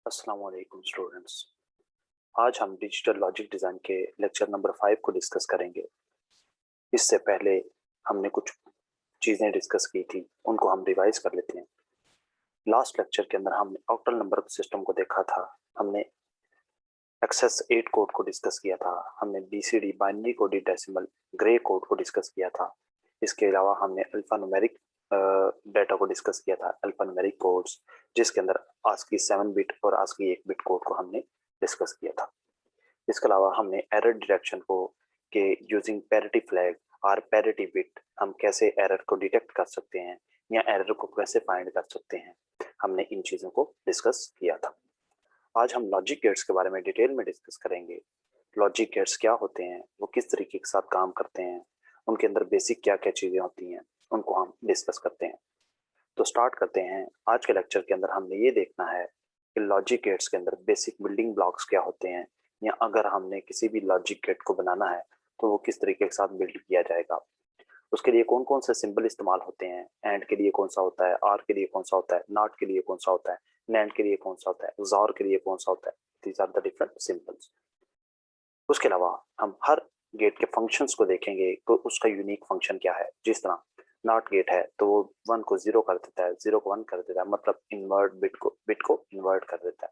अस्सलाम वालेकुम स्टूडेंट्स। आज हम डिजिटल लॉजिक डिज़ाइन के लेक्चर नंबर 5 को डिस्कस करेंगे। इससे पहले हमने कुछ चीज़ें डिस्कस की थी, उनको हम रिवाइज कर लेते हैं। लास्ट लेक्चर के अंदर हमने ऑक्टल नंबर सिस्टम को देखा था, हमने एक्सेस 8 कोड को डिस्कस किया था, हमने BCD binary coded decimal grey code को डिस्कस किया था। इसके अलावा हमने अल्फा न्यूमेरिक डाटा को डिस्कस किया था, अल्फा न्यूमेरिक कोड्स, जिसके अंदर आस्की 7 बिट और आस्की 1 बिट कोड को हमने डिस्कस किया था। इसके अलावा हमने एरर डिटेक्शन को के यूजिंग पैरिटी फ्लैग और पैरिटी बिट हम कैसे एरर को डिटेक्ट कर सकते हैं या एरर को कैसे फाइंड कर सकते हैं, हमने इन चीज़ों को डिस्कस किया था। आज हम लॉजिक गेट्स के बारे में डिटेल में डिस्कस करेंगे। लॉजिक गेट्स क्या होते हैं, वो किस तरीके के साथ काम करते हैं, उनके अंदर बेसिक क्या क्या चीज़ें होती हैं, उनको हम डिस्कस करते हैं। तो स्टार्ट करते हैं। आज के लेक्चर के अंदर हमने ये देखना है कि लॉजिक गेट्स के अंदर बेसिक बिल्डिंग ब्लॉक्स क्या होते हैं, या अगर हमने किसी भी लॉजिक गेट को बनाना है तो वो किस तरीके के साथ बिल्ड किया जाएगा, उसके लिए कौन कौन से सिंबल इस्तेमाल होते हैं, एंड के लिए कौन सा होता है, आर के लिए कौन सा होता है, नॉट के लिए कौन सा होता है, नैंड के लिए कौन सा होता है, XOR के लिए कौन सा होता है। These are the different symbols. उसके अलावा हम हर गेट के फंक्शंस को देखेंगे तो उसका यूनिक फंक्शन क्या है। जिस तरह नॉट गेट है तो वो 1 को 0 कर देता है, 0 को 1 कर देता है, मतलब इन्वर्ट बिट को इन्वर्ट कर देता है।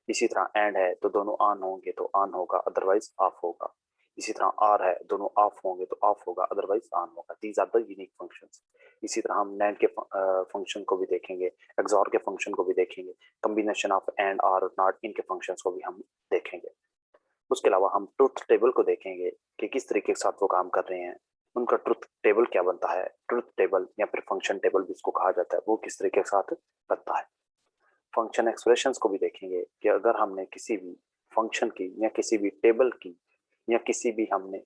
इसी तरह एंड है तो दोनों ऑन होंगे तो ऑन होगा, अदरवाइज ऑफ होगा। इसी तरह आर है, दोनों ऑफ होंगे तो ऑफ होगा, अदरवाइज ऑन होगा। These are the unique functions. इसी तरह हम नैंड के फंक्शन को भी देखेंगे, एक्सॉर के फंक्शन को भी देखेंगे, कॉम्बिनेशन ऑफ एंड आर और नॉट, इनके फंक्शंस को भी हम देखेंगे। उसके अलावा हम ट्रुथ टेबल को देखेंगे कि किस तरीके के साथ वो काम कर रहे हैं, उनका ट्रुथ टेबल क्या बनता है। ट्रुथ टेबल या फिर फंक्शन टेबल भी इसको कहा जाता है, वो किस तरीके के साथ बनता है। फंक्शन एक्सप्रेशंस को भी देखेंगे कि अगर हमने किसी भी फंक्शन की या किसी भी टेबल की या किसी भी हमने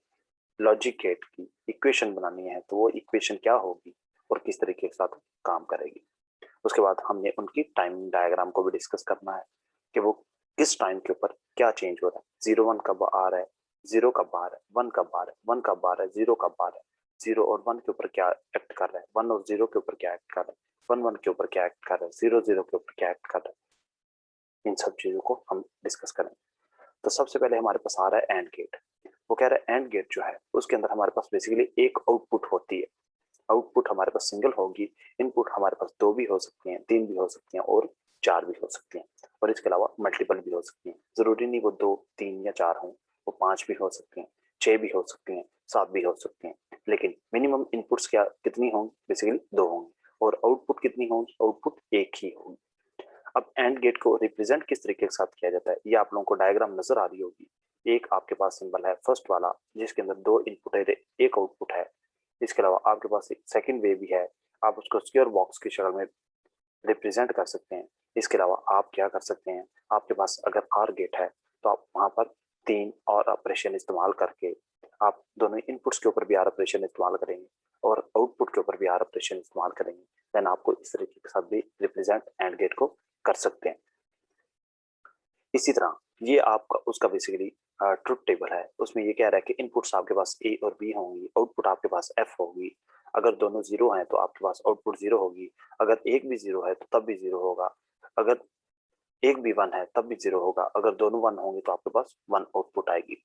लॉजिक गेट की इक्वेशन बनानी है तो वो इक्वेशन क्या होगी और किस तरीके के साथ काम करेगी। उसके बाद हमने उनकी टाइम डायग्राम को भी डिस्कस करना है कि वो किस टाइम के ऊपर क्या चेंज हो रहा है। 0 1 कब आ रहा है, 0 कब आ रहा है, 1 कब आ रहा है, 1 कब आ रहा है, 0 कब आ रहा है, 0 और 1 के ऊपर क्या एक्ट कर रहा है, 1 और 0 के ऊपर क्या एक्ट कर रहा है, 1 1 के ऊपर क्या एक्ट कर रहा है, 0 0 के ऊपर क्या एक्ट कर रहा है। इन सब चीजों को हम डिस्कस करेंगे। तो सबसे पहले हमारे पास आ रहा है एंड गेट। वो कह रहा है एंड गेट जो है उसके अंदर हमारे पास बेसिकली एक आउटपुट होती है। आउटपुट हमारे पास सिंगल होगी, इनपुट हमारे पास 2 भी हो सकती हैं, 3 भी हो सकती हैं और 4 भी हो सकती हैं, और इसके अलावा मल्टीपल भी हो सकती हैं। जरूरी नहीं वो 2 3 या 4 हों, वो 5 भी हो सकती हैं, 6 भी हो सकती हैं, 7 भी हो सकती हैं, लेकिन मिनिमम इनपुट्स क्या कितनी होंगी, बेसिकली 2 होंगी, और आउटपुट कितनी होंगी, आउटपुट एक ही होगी। अब एंड गेट को रिप्रेजेंट किस तरीके के साथ किया जाता है, ये आप लोगों को डायग्राम नजर आ रही होगी। एक आपके पास सिंबल है फर्स्ट वाला, जिसके अंदर 2 इनपुट है, एक आउटपुट है। इसके अलावा आपके पास एक सेकंड वे भी है, आप उसको स्क्वायर बॉक्स की शक्ल में रिप्रेजेंट कर सकते हैं। इसके अलावा आप क्या कर सकते हैं, आपके पास अगर आर गेट है तो आप वहां पर 3 और ऑपरेशन इस्तेमाल करके आप दोनों इनपुट्स के ऊपर भी आर ऑपरेशन इस्तेमाल करेंगे और आउटपुट के ऊपर भी आर ऑपरेशन इस्तेमाल करेंगे, देन आपको इस तरीके के साथ भी रिप्रेजेंट एंड गेट को कर सकते हैं। इसी तरह ये आपका उसका बेसिकली ट्रुथ टेबल है, उसमें ये कह रहा है कि इनपुट्स आपके पास ए और बी होंगी, आउटपुट आपके पास एफ होगी। अगर दोनों जीरो हैं तो आपके पास आउटपुट जीरो होगी, अगर एक भी जीरो है तो तब भी जीरो होगा, अगर एक भी वन है तब भी जीरो होगा, अगर दोनों वन होंगे तो आपके पास वन आउटपुट आएगी।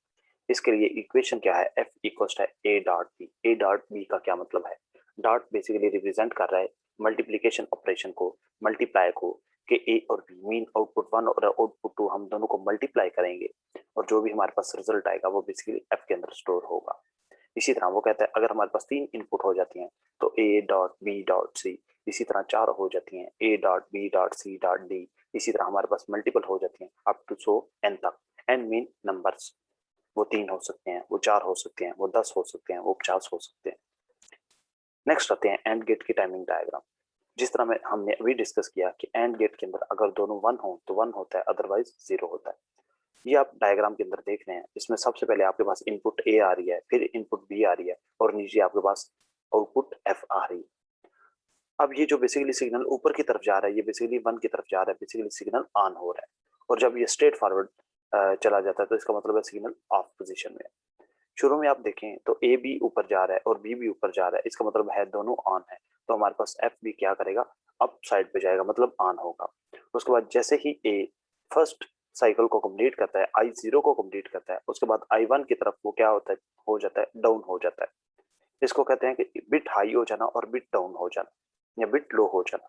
इसके लिए इक्वेशन क्या है, एफ इक्वल्स है A dot B. A dot B का क्या मतलब है, डॉट बेसिकली रिप्रेजेंट कर रहा है मल्टीप्लीकेशन ऑपरेशन को, मल्टीप्लाई को, कि ए और बी मीन आउटपुट वन और आउटपुट टू हम दोनों को मल्टीप्लाई करेंगे और जो भी हमारे पास रिजल्ट आएगा वो बेसिकली एफ के अंदर स्टोर होगा। इसी तरह वो कहता है अगर हमारे पास 3 इनपुट हो जाती हैं तो A dot B dot C, इसी तरह 4 हो जाती हैं A dot B dot C dot D, इसी तरह हमारे पास मल्टीपल हो जाती हैं अप टू सो एन तक। एन मीन नंबर्स, वो 3 हो सकते हैं, वो 4 हो सकते हैं, वो 10 हो सकते हैं, वो 50 हो सकते हैं। नेक्स्ट आते हैं एंड गेट की टाइमिंग डायग्राम। जिस तरह में हमने अभी डिस्कस किया कि एंड गेट के अंदर अगर दोनों 1 हो तो 1 होता है, अदरवाइज 0 होता है। ये आप डायग्राम के अंदर देख रहे हैं, इसमें सबसे पहले आपके पास इनपुट ए आ रही है, फिर इनपुट बी आ रही है और नीचे आपके पास आउटपुट एफ आ रही है। अब ये जो बेसिकली सिग्नल ऊपर की तरफ जा रहा है ये बेसिकली 1 की तरफ जा रहा है, बेसिकली सिग्नल ऑन हो रहा है, और जब ये स्ट्रेट फॉरवर्ड चला जाता है तो इसका मतलब है सिग्नल ऑफ पोजीशन में है। शुरू में आप देखें तो ए भी ऊपर जा रहा है और बी भी ऊपर जा रहा है, इसका मतलब है दोनों ऑन है, तो हमारे पास एफ भी क्या करेगा, अप साइड पे जाएगा, मतलब ऑन होगा। उसके बाद जैसे ही ए फर्स्ट साइकिल को कंप्लीट करता है, I0 को कंप्लीट करता है, उसके बाद I1 की तरफ वो क्या होता है, हो जाता है डाउन हो जाता है। इसको कहते हैं कि बिट हाई हो जाना और बिट डाउन हो जाना या बिट लो हो जाना।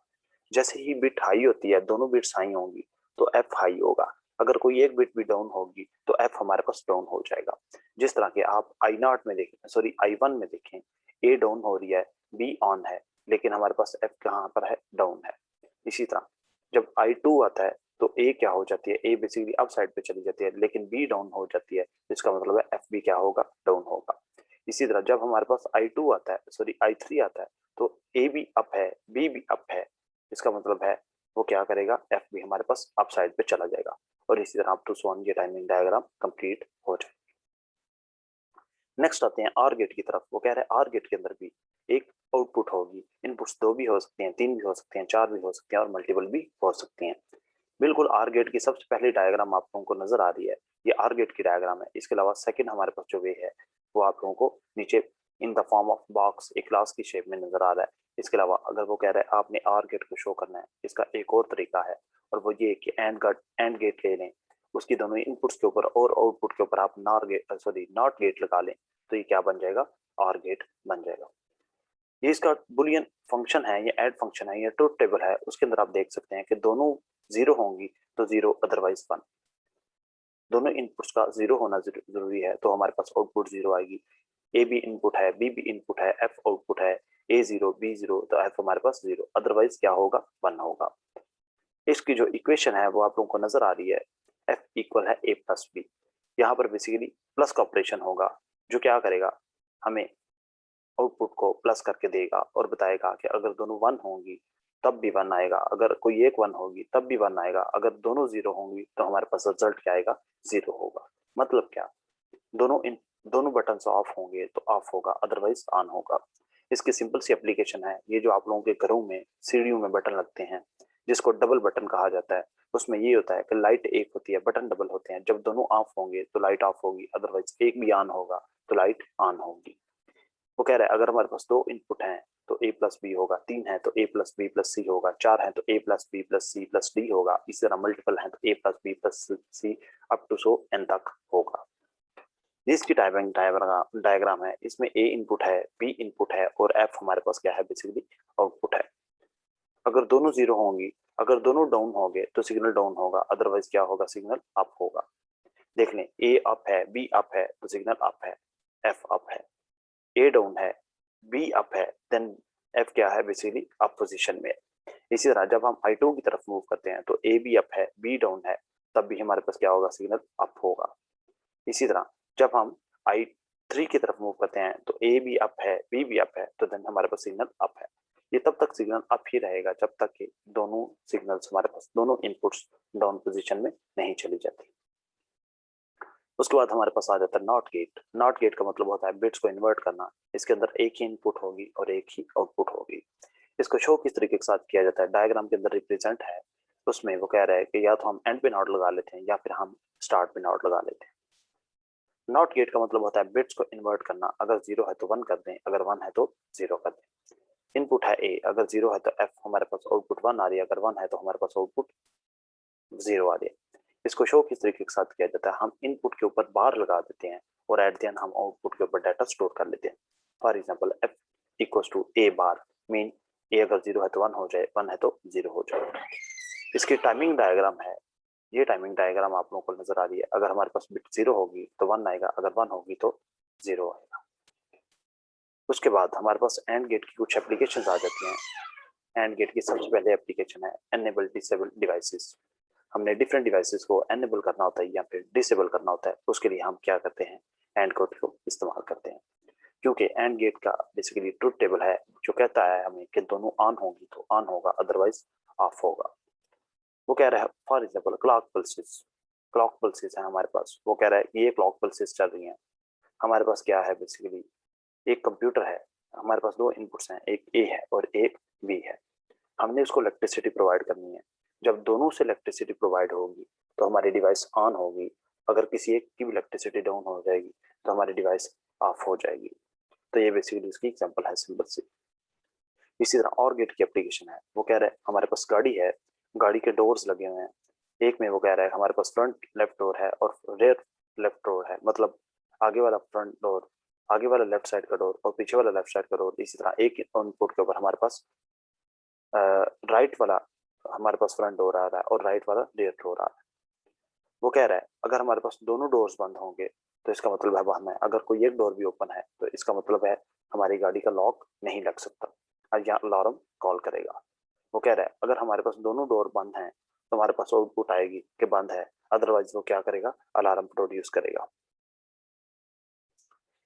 जैसे ही बिट हाई होती है, दोनों बिट्स हाई होंगी तो एफ हाई होगा। अगर कोई एक बिट भी डाउन होगी तो एफ हमारे पास डाउन हो जाएगा। जिस तरह के आप I0 में देखें, सॉरी I1 में देखें, ए डाउन हो रही है, बी ऑन है, लेकिन हमारे पास एफ कहाँ पर है, डाउन है। इसी तरह जब I2 आता है तो ए क्या हो जाती है, ए बेसिकली अप साइड पे चली जाती है, लेकिन बी डाउन हो जाती है, इसका मतलब है एफ भी क्या होगा, डाउन होगा। इसी तरह जब हमारे पास I2 आता है, सॉरी I3 आता है, तो ए भी अप है, बी भी अप है, इसका मतलब है वो क्या करेगा, एफ भी हमारे पास अप साइड पे चला जाएगा। और इसी तरह अप टू सो ऑन ये टाइमिंग डायग्राम कंप्लीट हो जाए। नेक्स्ट आते हैं आर गेट की तरफ। वो कह रहे हैं आर गेट के अंदर भी एक आउटपुट होगी। इनपुट्स 2 भी हो सकते हैं, 3 भी हो सकते हैं, 4 भी हो सकते हैं और मल्टीपल भी हो सकते हैं। बिल्कुल आर गेट की सबसे पहली डायग्राम आप लोगों को नजर आ रही है, ये आर गेट की डायग्राम है। इसके अलावा सेकंड हमारे पास जो वे है वो आप लोगों को नीचे in the form of box एक क्लास की शेप में नजर आ रहा है। इसके अलावा अगर वो कह रहा है आपने आर गेट को शो करना है, इसका एक और तरीका है और वो ये कि एंड गेट ले लें, उसकी दोनों इनपुट्स के ऊपर और आउटपुट के ऊपर आप नॉट गेट लगा लें, तो ये क्या बन जाएगा, आर गेट बन जाएगा। ये इसका बुलियन फंक्शन है, ये ऐड फंक्शन है, ये ट्रुथ टेबल है। उसके अंदर आप देख सकते हैं कि दोनों जीरो होंगी तो जीरो, अदरवाइज वन। दोनों इनपुट्स का जीरो होना जरूरी है तो हमारे पास आउटपुट जीरो आएगी। ए भी इनपुट है, बी भी इनपुट है, एफ आउटपुट है, ए जीरो बी जीरो, तो एफ हमारे पास जीरो, अदरवाइज क्या होगा, वन होगा। इसकी जो इक्वेशन है वो आप लोगों को नजर आ रही है, एफ इक्वल है ए प्लस बी। यहाँ पर बेसिकली प्लस का ऑपरेशन होगा जो क्या करेगा, हमें आउटपुट को प्लस करके देगा और बताएगा कि अगर दोनों वन होंगी तब भी वन आएगा, अगर कोई एक वन होगी तब भी वन आएगा, अगर दोनों जीरो होंगी तो हमारे पास रिजल्ट क्या आएगा, जीरो होगा। मतलब क्या, दोनों बटन ऑफ होंगे तो ऑफ होगा, अदरवाइज ऑन होगा। इसकी सिंपल सी एप्लीकेशन है, ये जो आप लोगों के घरों में सीढ़ियों में बटन लगते हैं जिसको डबल बटन कहा जाता है, उसमें ये होता है कि लाइट एक होती है, बटन डबल होते हैं। जब दोनों ऑफ होंगे तो लाइट ऑफ होगी, अदरवाइज एक भी ऑन होगा तो लाइट ऑन होगी। वो कह रहा है अगर हमारे पास 2 इनपुट हैं तो ए प्लस बी होगा, 3 है तो A plus B plus C होगा, 4 है तो A plus B plus C plus D होगा, इसी तरह मल्टीपल है तो A plus B plus C up to so N तक होगा। जिसकी टाइपिंग डायग्राम है, इसमें ए इनपुट है, बी इनपुट है और एफ हमारे पास क्या है, बेसिकली आउटपुट है। अगर दोनों जीरो होंगी, अगर दोनों डाउन होंगे तो सिग्नल डाउन होगा, अदरवाइज क्या होगा, सिग्नल अप होगा। देख लें, ए अप है, बी अप है तो सिग्नल अप है, एफ अप है। ए डाउन है, बी अप है, देन एफ क्या है, बेसिकली अप पोजीशन में। इसी तरह जब हम I2 की तरफ मूव करते हैं तो ए भी अप है, बी डाउन है, तब भी हमारे पास क्या होगा, सिग्नल अप होगा। इसी तरह जब हम I3 की तरफ मूव करते हैं तो ए भी अप है, बी भी अप है, तो देन हमारे पास सिग्नल अप है। ये तब तक सिग्नल अप ही रहेगा जब तक कि दोनों सिग्नल्स हमारे पास, दोनों इनपुट्स डाउन पोजीशन में नहीं चली जाती। उसके बाद हमारे पास आ जाता है नॉट गेट। नॉट गेट का मतलब होता है बिट्स को इन्वर्ट करना। इसके अंदर एक ही इनपुट होगी और एक ही आउटपुट होगी। इसको शो किस तरीके के साथ किया जाता है, डायग्राम के अंदर रिप्रेजेंट है, उसमें वो कह रहा है कि या तो हम एंड पे नॉट लगा लेते हैं या फिर हम स्टार्ट पे नॉट लगा लेते हैं। नॉट गेट का मतलब होता है बिट्स को इन्वर्ट करना। अगर जीरो है तो वन कर दें, अगर वन है तो जीरो कर दें। इनपुट है ए, अगर जीरो है तो एफ हमारे पास आउटपुट वन आ रही है, अगर वन है तो हमारे पास आउटपुट जीरो आ रही है। इसको शो किस तरीके के साथ किया जाता है, हम इनपुट के ऊपर बार लगा देते हैं और एट द एंड हम आउटपुट के ऊपर डाटा स्टोर कर लेते हैं। For example F equals to A bar, mean A अगर जीरो है तो वन हो जाए, वन है तो जीरो हो जाए। इसकी टाइमिंग डायग्राम है, ये टाइमिंग डायग्राम आप लोगों को नजर आ रही है। अगर हमारे पास बिट जीरो होगी तो वन आएगा, अगर वन होगी तो जीरो आएगा। उसके बाद हमारे पास एंड गेट की कुछ एप्लीकेशन आ जाती हैं। एंड गेट की सबसे पहले एप्लीकेशन है एनेबल डिसेबल डिवाइसेस। हमने डिफरेंट डिवाइसेस को एनेबल करना होता है या फिर डिसेबल करना होता है, उसके लिए हम क्या करते हैं, एंड गेट को इस्तेमाल करते हैं। क्योंकि एंड गेट का बेसिकली ट्रुथ टेबल है जो कहता है हमें कि दोनों ऑन होंगी तो ऑन होगा, अदरवाइज ऑफ होगा। वो कह रहा है for example clock pulses, clock pulses है हमारे पास। वो कह रहा है ये क्लॉक पल्सेस चल रही हैं। हमारे पास क्या है, बेसिकली एक कंप्यूटर है, हमारे पास 2 इनपुट्स हैं, एक ए है और एक बी है। हमने उसको इलेक्ट्रिसिटी प्रोवाइड करनी है। जब दोनों से इलेक्ट्रिसिटी प्रोवाइड होगी तो हमारी डिवाइस ऑन होगी, अगर किसी एक की भी इलेक्ट्रिसिटी डाउन हो जाएगी तो हमारी डिवाइस ऑफ हो जाएगी। तो ये बेसिकली इसकी एग्जांपल है सिंपल सी। इसी तरह और गेट की एप्लीकेशन है। वो कह रहे हैं हमारे पास गाड़ी है, गाड़ी के डोर्स लगे हुए हैं, एक में वो कह रहा है हमारे पास फ्रंट लेफ्ट डोर है और रेयर लेफ्ट डोर है, मतलब आगे वाला फ्रंट डोर, आगे वाला लेफ्ट साइड का डोर और पीछे वाला लेफ्ट साइड का डोर। इसी तरह एक इनपुट के ऊपर हमारे पास राइट वाला हमारे पास फ्रंट डोर आ रहा है और राइट वाला रियर डोर आ रहा है। वो कह रहा है अगर हमारे पास दोनों डोर्स बंद होंगे तो इसका मतलब है वहम है, अगर कोई एक डोर भी ओपन है तो इसका मतलब है हमारी गाड़ी का लॉक नहीं लग सकता, यहाँ अलार्म कॉल करेगा। वो कह रहा है अगर हमारे पास दोनों डोर बंद हैं तो हमारे पास आउटपुट आएगी कि बंद है, अदरवाइज वो क्या करेगा, अलार्म प्रोड्यूस करेगा।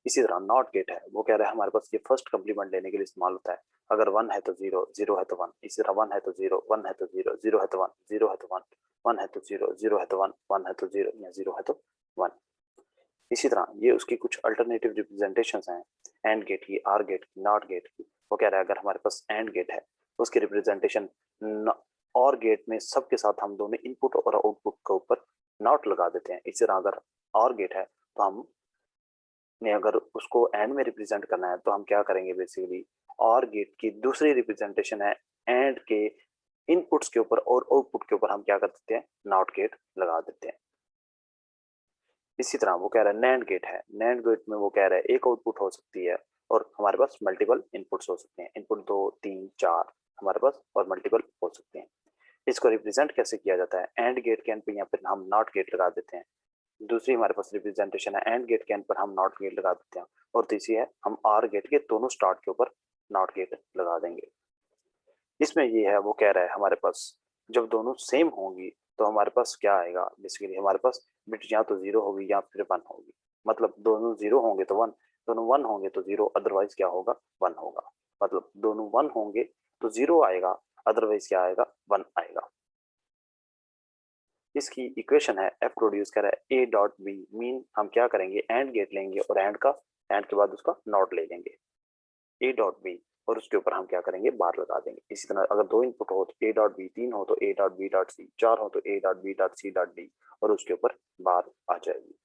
इसी तरह नॉट गेट है, वो कह रहा है हमारे पास ये फर्स्ट कंप्लीमेंट लेने के लिए इस्तेमाल होता है। अगर वन है तो जीरो, जीरो है तो वन, इसी तरह वन है तो जीरो, वन है तो जीरो, जीरो है तो वन, जीरो है तो वन, वन है तो जीरो, जीरो है तो वन, वन है तो जीरो या जीरो है तो वन। इसी तरह ये उसकी कुछ अल्टरनेटिव रिप्रेजेंटेशंस हैं, एंड गेट की, आर गेट की, नॉट गेट की। वो कह रहा है अगर हमारे पास एंड गेट है उसकी रिप्रेजेंटेशन और गेट में सबके साथ हम दोनों इनपुट और आउटपुट के ऊपर नॉट लगा देते हैं। इसी तरह अगर और गेट है तो हम ने अगर उसको एंड में रिप्रेजेंट करना है तो हम क्या करेंगे, बेसिकली और गेट की दूसरी रिप्रेजेंटेशन है एंड के इनपुट्स के ऊपर और आउटपुट के ऊपर हम क्या कर देते हैं, नॉट गेट लगा देते हैं। इसी तरह वो कह रहा है नैंड गेट है, नैंड गेट में वो कह रहा है एक आउटपुट हो सकती है और हमारे पास मल्टीपल इनपुट्स हो सकते हैं, इनपुट 2 3 4 हमारे पास और मल्टीपल हो सकते हैं। इसको रिप्रेजेंट कैसे किया जाता है, एंड गेट के एंड पे यहाँ पे हम नॉट गेट लगा देते हैं। दूसरी हमारे पास रिप्रेजेंटेशन है एंड गेट के एंड पर हम नॉट गेट लगा देते हैं और तीसरी है हम आर गेट के दोनों स्टार्ट के ऊपर नॉट गेट लगा देंगे। इसमें ये है वो कह रहा है हमारे पास जब दोनों सेम होंगी तो हमारे पास क्या आएगा, बेसिकली हमारे पास बिट या तो जीरो होगी या फिर वन होगी, मतलब दोनों जीरो होंगे तो वन, दोनों वन होंगे तो जीरो, अदरवाइज क्या होगा, वन होगा। मतलब दोनों वन होंगे तो जीरो आएगा, अदरवाइज क्या आएगा, वन आएगा। इसकी इक्वेशन है एफ प्रोड्यूस कर रहा है ए डॉट बी, मीन हम क्या करेंगे, एंड गेट लेंगे और एंड के बाद उसका नॉट ले लेंगे ए डॉट बी और उसके ऊपर हम क्या करेंगे, बार लगा देंगे। इसी तरह अगर दो इनपुट हो तो ए डॉट बी, तीन हो तो A dot B dot C, चार हो तो A dot B dot C dot D और उसके ऊपर बार आ जाएगी।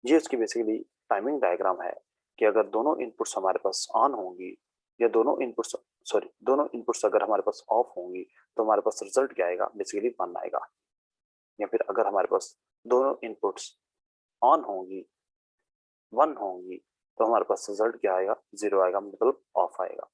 ये उसकी बेसिकली टाइमिंग डायग्राम है कि अगर दोनों इनपुट्स हमारे पास ऑन होंगी या दोनों इनपुट्स अगर हमारे पास ऑफ होंगी तो हमारे पास रिजल्ट क्या आएगा, बेसिकली वन आएगा। या फिर अगर हमारे पास दोनों इनपुट्स ऑन होंगी, वन होंगी, तो हमारे पास रिजल्ट क्या आएगा, जीरो आएगा, मतलब ऑफ आएगा।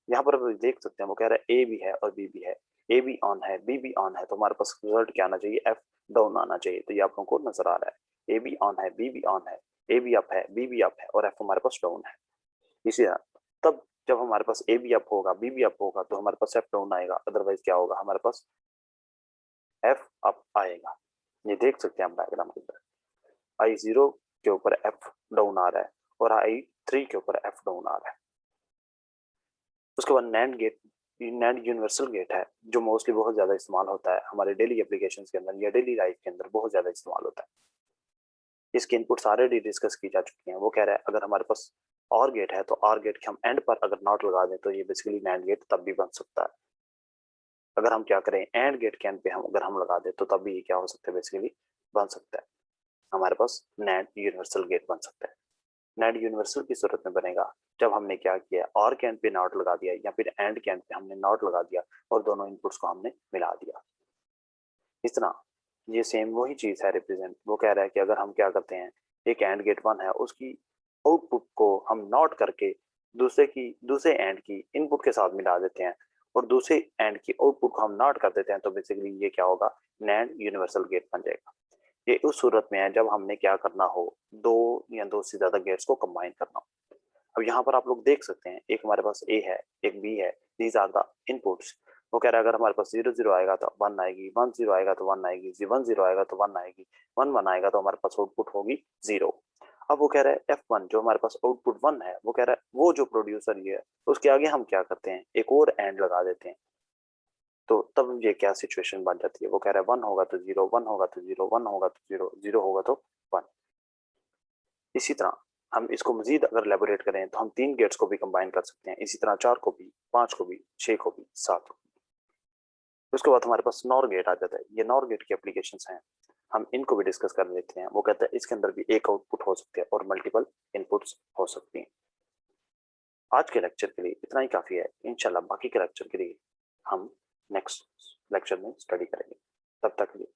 यहाँ पर आप देख सकते हैं वो कह रहा है ए भी है और बी भी है, ए भी ऑन है बी भी ऑन है, तो हमारे पास रिजल्ट क्या आना चाहिए, एफ डाउन आना चाहिए। तो ये आप लोगों को नजर आ रहा है ए भी ऑन है बी भी ऑन है, ए भी अप है बी भी अप है और एफ हमारे पास डाउन है। इसी तरह तब जब हमारे पास ए भी अप होगा बी भी अप होगा तो हमारे पास एफ डाउन आएगा, अदरवाइज क्या होगा, हमारे पास एफ अप आएगा। ये देख सकते हैं हम डायग्राम के अंदर, आई जीरो के ऊपर एफ डाउन आ रहा है और आई थ्री के ऊपर एफ डाउन आ रहा है। उसके बाद NAND gate, NAND universal gate है जो मोस्टली बहुत ज्यादा इस्तेमाल होता है हमारे डेली एप्लीकेशंस के अंदर या डेली लाइफ के अंदर बहुत ज्यादा इस्तेमाल होता है। इसके इनपुट सारे डिस्कस की जा चुकी हैं। वो कह रहा है अगर हमारे पास और गेट है तो और गेट के हम एंड पर अगर नॉट लगा दें तो ये बेसिकली नैंड गेट तब भी बन सकता है। अगर हम क्या करें, एंड गेट के एंड पे हम अगर हम लगा दें तो तब भी ये क्या हो सकता है, बेसिकली बन सकता है, हमारे पास नैंड यूनिवर्सल गेट बन सकता है। नैंड यूनिवर्सल की सूरत में बनेगा जब हमने क्या किया, और के एंड पे नॉट लगा दिया या फिर एंड के एंड पे हमने नॉट लगा दिया और दोनों इनपुट्स को हमने मिला दिया। इस तरह ये सेम वही चीज है रिप्रेजेंट। वो कह रहा है कि अगर हम क्या करते हैं, एक एंड गेट वन है उसकी आउटपुट को हम नॉट करके दूसरे एंड की इनपुट के साथ मिला देते हैं और दूसरे एंड की आउटपुट को हम नॉट कर देते हैं तो बेसिकली ये क्या होगा, नैंड यूनिवर्सल गेट बन जाएगा। ये उस सूरत में है जब हमने क्या करना हो, दो या दो से ज्यादा गेट्स को कंबाइन करना हो। अब यहाँ पर आप लोग देख सकते हैं एक हमारे पास ए है एक बी है, दीज आर द इनपुट्स। वो कह रहा है अगर हमारे पास जीरो जीरो आएगा तो वन आएगी, वन जीरो आएगा तो वन आएगी, वन जीरो आएगा तो वन आएगी, वन वन आएगा तो हमारे पास आउटपुट होगी जीरो। अब वो कह रहा है F1 जो हमारे पास आउटपुट वन है, वो कह रहा है वो जो प्रोड्यूसर ये है उसके आगे हम क्या करते हैं, एक और एंड लगा देते हैं। तो तब ये क्या सिचुएशन बन जाती है, वो कह रहा है वन होगा तो जीरो, वन होगा तो जीरो, वन होगा तो जीरो, जीरो होगा तो वन। इसी तरह हम इसको मजीद अगर लेबोरेट करें तो हम तीन गेट्स को भी कंबाइन कर सकते हैं, इसी तरह चार को भी, पांच को भी, छह को भी, सात को भी। उसके बाद हमारे पास नॉर गेट आ जाता है। ये नॉर गेट की एप्लीकेशन हैं, हम इनको भी डिस्कस कर लेते हैं। वो कहता है इसके अंदर भी एक आउटपुट हो सकते हैं और मल्टीपल इनपुट्स हो सकती हैं। आज के लेक्चर के लिए इतना ही काफी है, इंशाल्लाह बाकी के लेक्चर के लिए हम नेक्स्ट लेक्चर में स्टडी करेंगे। तब तक